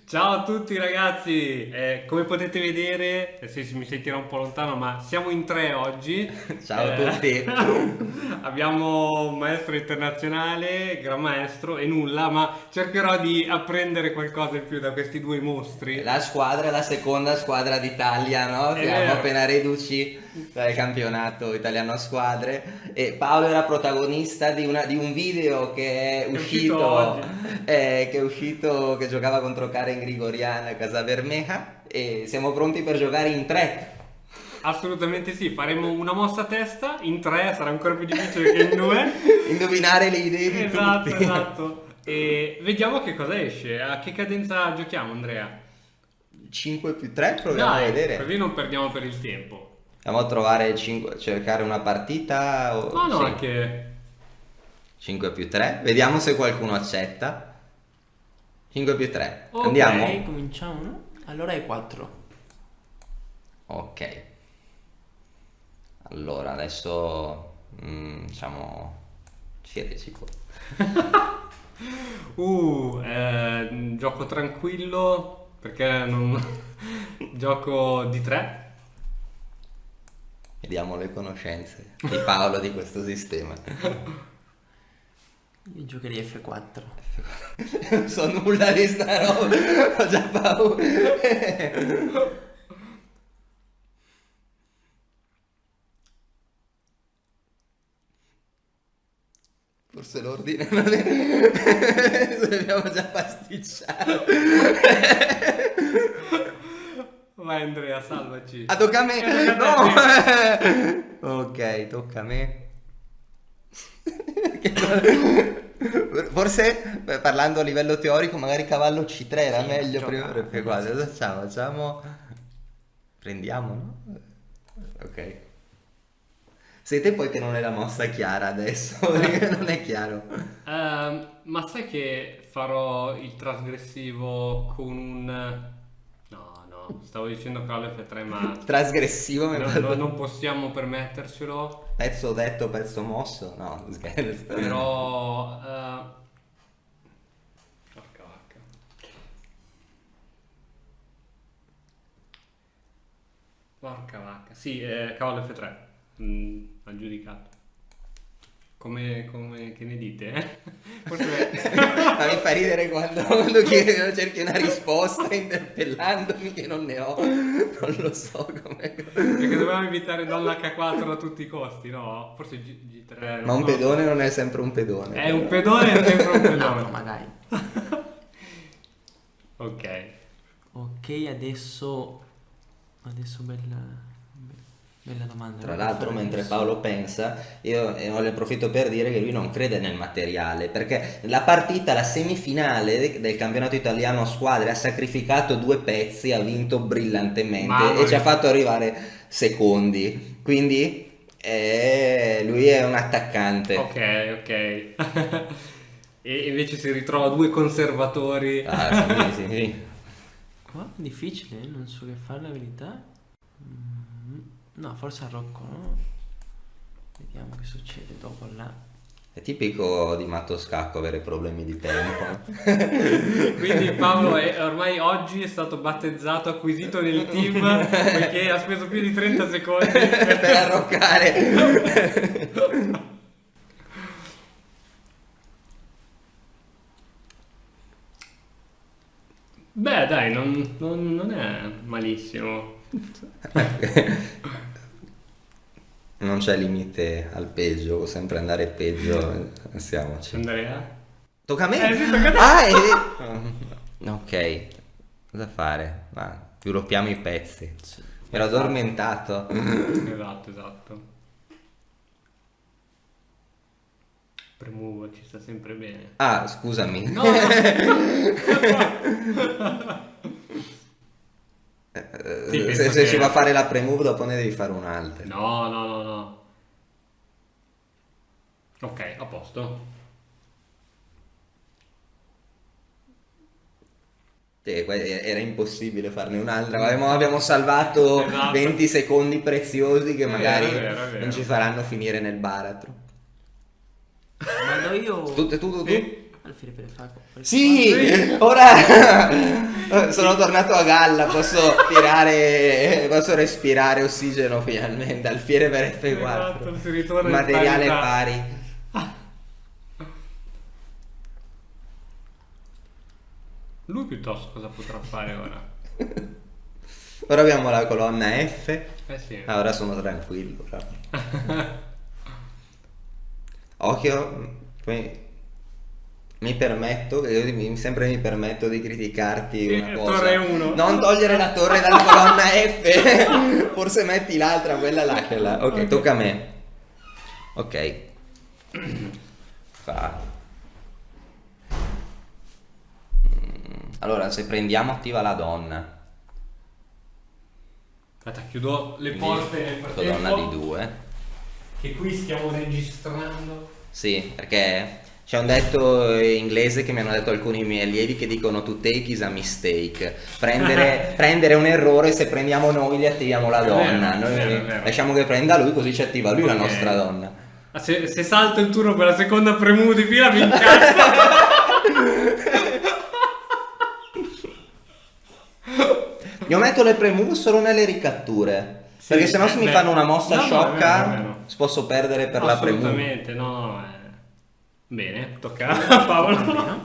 Ciao a tutti ragazzi, come potete vedere, se mi sentirà un po' lontano, ma siamo in tre oggi. Ciao a tutti. Abbiamo un maestro internazionale, gran maestro e nulla, ma cercherò di apprendere qualcosa in più da questi due mostri. La squadra è la seconda squadra d'Italia, no? È Siamo vero, appena reduci dal campionato italiano a squadre e Paolo era protagonista di un video è uscito oggi. che è uscito, che giocava contro Karen Grigorian a Casabermeja e siamo pronti per giocare in tre. Assolutamente sì, faremo una mossa a testa, in tre sarà ancora più difficile che in due. Indovinare le idee di Esatto, tutti. esatto. E vediamo che cosa esce. A che cadenza giochiamo, Andrea? 5 più 3, proviamo a Dai, vedere. così non perdiamo per il tempo. Andiamo a trovare 5, cercare una partita. Ma no, Sì. anche... 5 più 3, vediamo se qualcuno accetta. 5 più 3, Ok. andiamo? Cominciamo, no? Allora è 4. Ok, allora adesso diciamo siete sicuri? Gioco tranquillo perché non... gioco di tre. Vediamo le conoscenze di Paolo di questo sistema. Io giocherei F4. Non so nulla di sta roba, ho già paura. Forse l'ordine non è... Dobbiamo già pasticciare. Vai Andrea, salvaci. Ah, tocca a me! Tocca a te, No! Ok, tocca a me. Forse parlando a livello teorico, magari cavallo C3 era Sì, meglio gioca. prima. Perché qua cosa facciamo? Facciamo. Prendiamo, no? Ok. Siete poi che non è la mossa chiara adesso, perché non è chiaro. Ma sai che farò il trasgressivo con un... No, no, stavo dicendo cavallo F3, ma Trasgressivo mi fa... non possiamo permettercelo. Pezzo detto, pezzo mosso? No, scherzo. Però... porca vacca. Porca vacca. Sì, cavallo F3. Aggiudicato. Che ne dite? Forse... Ma mi fa ridere quando cerchi una risposta interpellandomi che non ne ho. Non lo so come. Perché dovevamo evitare Donna H4 a tutti i costi, no? Forse G3. Ma un pedone non è sempre un pedone. È un pedone, è sempre un No, pedone. no, ma dai. Ok. Ok, adesso bella domanda. Tra Cosa l'altro, fare mentre adesso? Paolo pensa, io ne approfitto per dire che lui non crede nel materiale, perché la partita, la semifinale del campionato italiano a squadre ha sacrificato due pezzi, ha vinto brillantemente Mamma e ci ha mia. fatto arrivare secondi. Quindi lui è un attaccante. Ok, ok. E invece si ritrova due conservatori. Ah, sì, sì, sì. Qua è difficile, non so che fare la verità. No, forse a Rocco, no? Vediamo che succede dopo là. È tipico di Matto Scacco avere problemi di tempo. Quindi Paolo ormai oggi è stato battezzato, acquisito nel team perché ha speso più di 30 secondi. Per arroccare. Beh, dai, non è malissimo. Non c'è limite al peggio, può sempre andare peggio, pensiamoci. Andrea? Tocca a me? Sì, tocca a te. Ok, cosa fare? Ma sviluppiamo i pezzi. Sì. Mi ero addormentato. Esatto, esatto. Premuvo, ci sta sempre bene. Ah, scusami. No! Sì, penso Se che- ci va a fare la pre-move dopo ne devi fare un'altra. No, no, no, no. Ok, a posto. Era impossibile farne un'altra. Abbiamo salvato Esatto. 20 secondi preziosi che magari È vero, è vero. non ci faranno finire nel baratro. Vado io. Tu? Sì? Alfiere per F4. Sì, ora sono tornato a galla, posso respirare ossigeno finalmente. Alfiere per F4. Esatto, si ritorna in Materiale parità. pari. Lui piuttosto cosa potrà fare ora? Ora abbiamo la colonna F. Sì. Ora sono tranquillo. Occhio, mi permetto, sempre mi permetto di criticarti una cosa. Torre 1. Non togliere la torre dalla colonna F. Forse metti l'altra, quella lasciala. Ok, tocca a me. Ok. Fa. Allora, se prendiamo attiva la donna. Aspetta, chiudo le Quindi, porte nel frattempo. donna di 2. Che qui stiamo registrando. Sì, perché c'è un detto inglese che mi hanno detto alcuni miei allievi che dicono to take is a mistake. Prendere un errore, se prendiamo noi gli attiviamo la donna. Noi vero. lasciamo che prenda lui, così ci attiva lui la Ok. nostra donna. Se salto il turno per la seconda premuta di fila mi incazzo. Io metto le premute solo nelle ricatture. Perché sennò se mi fanno una mossa no, sciocca è vero. posso perdere per la premuta. Assolutamente, no. Bene, tocca a Paolo.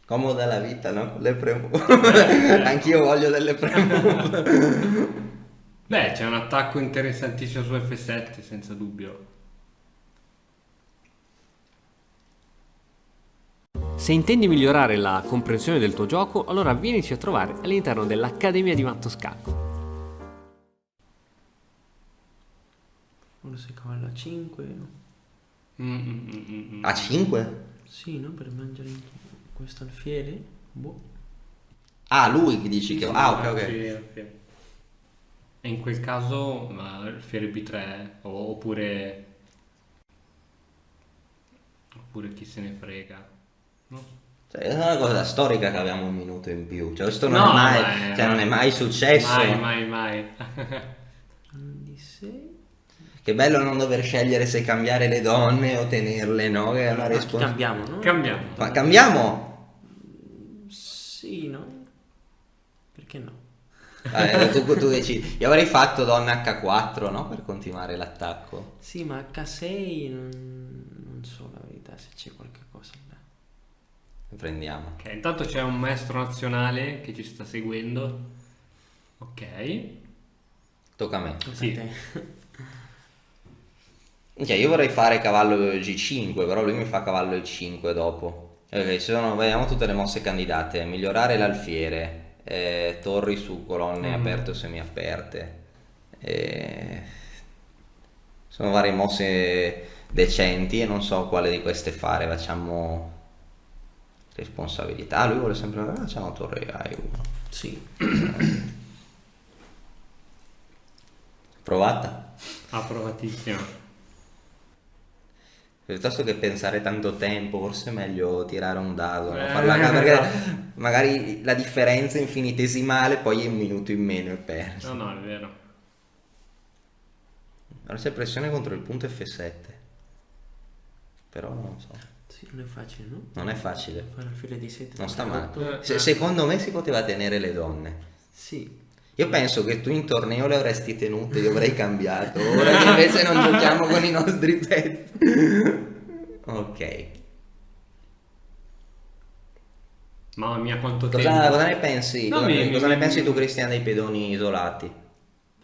Comoda la vita, no? Le premute. Anch'io voglio delle premute. Beh, c'è un attacco interessantissimo su F7, senza dubbio. Se intendi migliorare la comprensione del tuo gioco, allora vienici a trovare all'interno dell'Accademia di Matto Scacco. Forse cavallo a 5. A 5? Sì, no? Per mangiare questo alfiere. Boh. Ah, lui che dici che... Ah, ok, ok. Sì, ok. E in quel caso alfiere B3 oppure chi se ne frega. No? Cioè, è una cosa storica che abbiamo un minuto in più. Cioè, questo No, non è mai successo. Mai. Di 6. Che bello non dover scegliere se cambiare le donne o tenerle, no? Che è una responsabilità. Cambiamo, no? Cambiamo. Ma cambiamo? Sì, no? Perché no? Tu decidi. Io avrei fatto donna H4, no? Per continuare l'attacco. Sì, ma H6 non so la verità se c'è qualche cosa là. Prendiamo. Ok, intanto c'è un maestro nazionale che ci sta seguendo. Ok. Tocca a me. Sì. Tocca a te. Cioè, io vorrei fare cavallo G5, però lui mi fa cavallo E5 dopo. Ok, vediamo tutte le mosse candidate. Migliorare l'alfiere, torri su colonne aperte o semiaperte. Sono varie mosse decenti e non so quale di queste fare. Facciamo responsabilità. Lui vuole sempre... Facciamo torre A1. Sì. Provata? Approvatissimo. Piuttosto che pensare tanto tempo, forse è meglio tirare un dado, no? Eh, Perché magari la differenza è infinitesimale, poi è un minuto in meno e perso. No, è vero. Allora c'è pressione contro il punto F7. Però non so. Sì, non è facile, no? Non è facile. Fare alfiere di 7. Non sta male. Eh. Secondo me si poteva tenere le donne. Sì. Io penso che tu in torneo le avresti tenute, io avrei cambiato. Ora che invece non giochiamo con i nostri pezzi. Ok. Mamma mia, quanto tempo. Cosa ne pensi? No, cosa ne pensi tu, Cristian, dei pedoni isolati?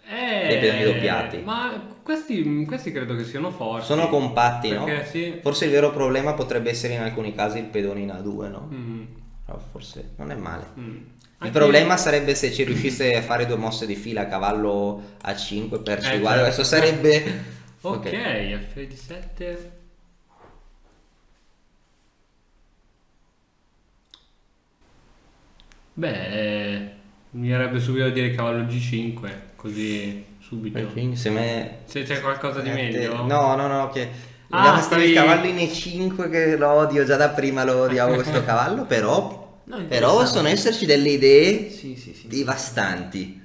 Dei pedoni doppiati? Ma questi credo che siano forti. Sono compatti, no? Perché sì. Forse il vero problema potrebbe essere in alcuni casi il pedone in A2, no? Mm, Però forse non è male. mm. Il Anche- problema sarebbe se ci riuscisse a fare 2 mosse di fila, cavallo A5 per C, guarda, certo. questo sarebbe... Ok, alfiere di 7. Beh, mi verrebbe subito a dire cavallo G5, così subito. Se me... Se c'è qualcosa di meglio? No, che... Ah, mi dà fastidio il stavi- cavallo in E5 che lo odio, già da prima lo odiavo questo cavallo, però possono esserci delle idee Sì. devastanti.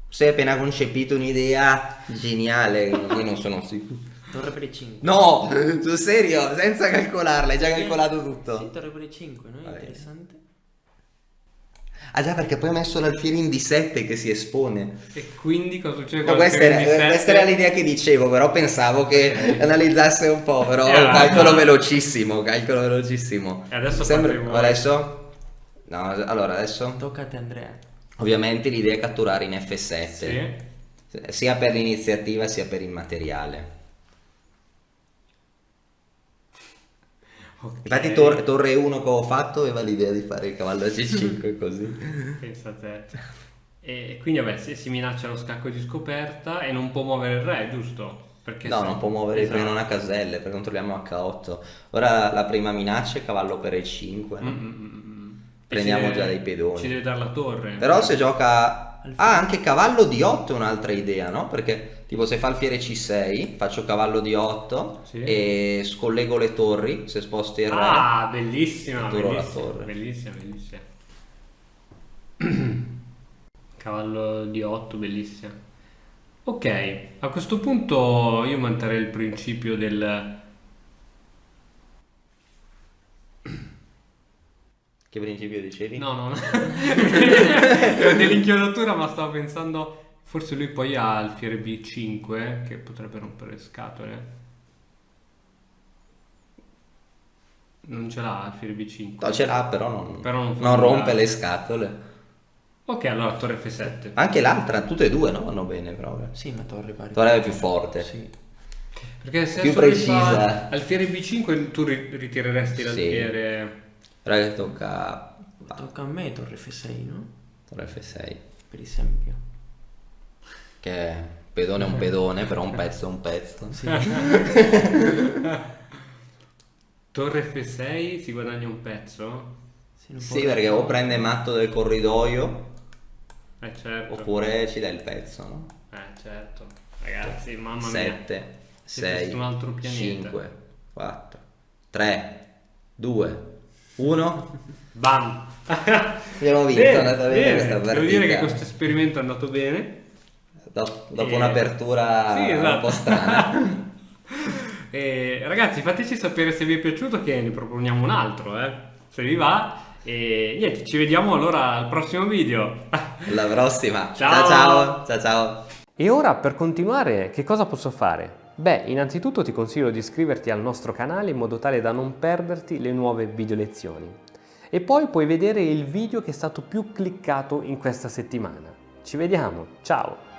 Se hai appena concepito un'idea geniale, io non sono sicuro. Torre per i 5. No, sul serio, senza calcolarla, hai già calcolato tutto. Sì, torre per i 5, no? Vabbè. Interessante. Ah già, perché poi ha messo l'alfiere in D7 che si espone. E quindi cosa succede No, con questa l'alfiere era, di questa era l'idea che dicevo, però pensavo che analizzasse un po', però no. velocissimo, calcolo velocissimo. E adesso Sembra... fate voi. Adesso? No, allora adesso... Tocca a te, Andrea. Ovviamente l'idea è catturare in F7, Sì. sia per l'iniziativa sia per il materiale. Ok. Infatti torre 1 che ho fatto aveva l'idea di fare il cavallo a C5 così. Pensa a te. E quindi vabbè, si minaccia lo scacco di scoperta e non può muovere il re, giusto? Perché No, se- non può muovere Esatto. perché non ha caselle, perché controlliamo H8. Ora la prima minaccia è cavallo per E5. Mm, mm, mm, mm. Prendiamo E ci già deve- dei pedoni. Ci deve dare la torre. Però se gioca... Ah, anche cavallo di 8 è un'altra idea, no? Perché tipo se fa alfiere C6, faccio cavallo di 8 Sì. e scollego le torri, se sposti il re. Ah, bellissima, Catturo la bellissima, torre. bellissima, bellissima. Cavallo di 8, bellissima. Ok, a questo punto io manterrei il principio del... Che principio dicevi? No, no, no. Era dell'inchiodatura, ma stavo pensando, forse lui poi ha alfiere B5 che potrebbe rompere le scatole. Non ce l'ha alfiere B5. No, ce l'ha, però non, Però non fa non rompe nulla. le scatole. Ok, allora torre F7. Anche l'altra, tutte e due, no? Vanno bene proprio. Sì, ma torre pari. Torre è più forte. Sì. Perché se Più adesso lui precisa. fa alfiere B5 tu ritireresti Sì. l'alfiere... Ora che tocca... Tocca a me torre F6, no? Torre F6. Per esempio. Che pedone è un pedone, però un pezzo è un pezzo. Sì. Torre F6 si guadagna un pezzo? Sì, non Sì, può- perché o prende matto del corridoio Certo. oppure ci dà il pezzo, no? Certo. Ragazzi, mamma mia. 7, Siete 6, su un altro pianeta. 5, 4, 3, 2, 1. Bam! Abbiamo vinto, è andata bene questa partita. Devo dire che questo esperimento è andato bene. Dopo un'apertura Sì, un esatto. po' strana. Ragazzi, fateci sapere se vi è piaciuto, che ne proponiamo un altro, se vi va. E niente, ci vediamo allora al prossimo video. Alla prossima. Ciao. Ciao ciao. Ciao ciao. E ora per continuare che cosa posso fare? Beh, innanzitutto ti consiglio di iscriverti al nostro canale in modo tale da non perderti le nuove video lezioni. E poi puoi vedere il video che è stato più cliccato in questa settimana. Ci vediamo, ciao!